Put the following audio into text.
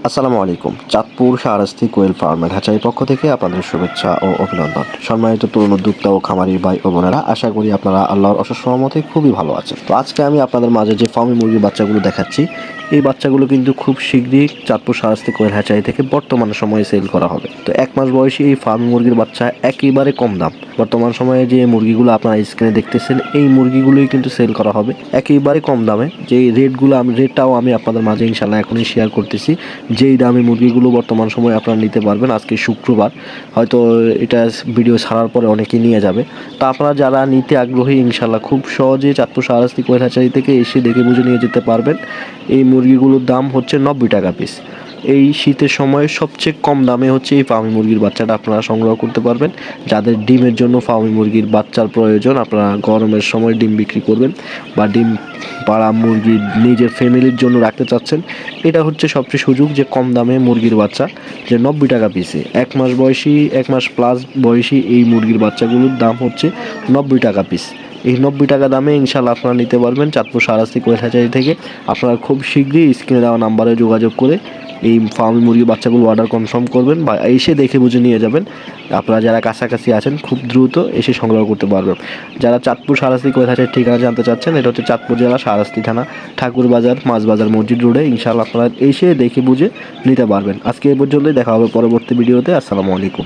আসসালামু আলাইকুম। চাঁদপুর শাহরাস্তি কোয়েল ফার্মের হ্যাচারির পক্ষ থেকে আপনাদের শুভেচ্ছা ও অভিনন্দন। সম্মানিত তরুণ উদ্যোক্তা ও খামারি ভাই ও বোনেরা, আশা করি আপনারা আল্লাহর অশেষ রহমতে খুবই ভালো আছেন। তো আজকে আমি আপনাদের মাঝে যে ফার্মি মুরগির বাচ্চাগুলো দেখাচ্ছি, এই বাচ্চাগুলো কিন্তু খুব শীঘ্রই চাঁদপুর শাহরাস্তি কোয়েল হ্যাচারি থেকে বর্তমান সময়ে সেল করা হবে। তো 1 মাস বয়সী এই ফার্মি মুরগির বাচ্চা একেবারে কম দাম। বর্তমান সময়ে যে মুরগিগুলো আপনারা স্ক্রিনে দেখতেছেন, এই মুরগিগুলোই কিন্তু সেল করা হবে একেবারে কম দামে। যে রেটটাও আমি আপনাদের মাঝে ইনশাল্লাহ এখনই শেয়ার করতেছি। যেই দামে মুরগিগুলো বর্তমান সময়ে আপনারা নিতে পারবেন। আজকে শুক্রবার, হয়তো এটা ভিডিও ছাড়ার পরে অনেকেই নিয়ে যাবে। তো আপনারা যারা নিতে আগ্রহী, ইনশাল্লাহ খুব সহজে চাঁদপুর শাহরাস্তি কোয়েল হ্যাচারি থেকে এসে দেখে বুঝে নিয়ে যেতে পারবেন। এই মুরগিগুলোর দাম হচ্ছে 90 টাকা পিস। এই শীতের সময় সবচেয়ে কম দামে হচ্ছে এই ফার্মি মুরগির বাচ্চাটা আপনারা সংগ্রহ করতে পারবেন। যাদের ডিমের জন্য ফার্মি মুরগির বাচ্চার প্রয়োজন, আপনারা গরমের সময় ডিম বিক্রি করবেন বা ডিম পাড়া মুরগি নিজের ফ্যামিলির জন্য রাখতে চাচ্ছেন, এটা হচ্ছে সবচেয়ে সুযোগ যে কম দামে মুরগির বাচ্চা, যে 90 টাকা পিসে 1 মাস বয়সী 1 মাস প্লাস বয়সী এই মুরগির বাচ্চাগুলোর দাম হচ্ছে 90 টাকা পিস। এই 90 টাকা দামে ইনশাল্লাহ আপনারা নিতে পারবেন চাঁদপুর শাহরাস্তি কোয়েল হ্যাচারি থেকে। আপনারা খুব শীঘ্রই স্ক্রিনে দেওয়া নাম্বারে যোগাযোগ করে এই ফার্মি মুরগির বাচ্চাগুলো অর্ডার কনফার্ম করবেন বা এসে দেখে বুঝে নিয়ে যাবেন। আপনারা যারা কাছাকাছি আছেন খুব দ্রুত এসে সংগ্রহ করতে পারবেন। যারা চাঁদপুর শাহরাস্তি কোয়েল হ্যাচারির ঠিকানা জানতে চাচ্ছেন, এটা হচ্ছে চাঁদপুর জেলা শাহরাস্তি থানা, ঠাকুর বাজার, মাছ বাজার, মসজিদ রোডে। ইনশাআল্লাহ আপনারা এসে দেখে বুঝে নিতে পারবেন। আজকে এই পর্যন্তই, দেখা হবে পরবর্তী ভিডিওতে। আসসালামু আলাইকুম।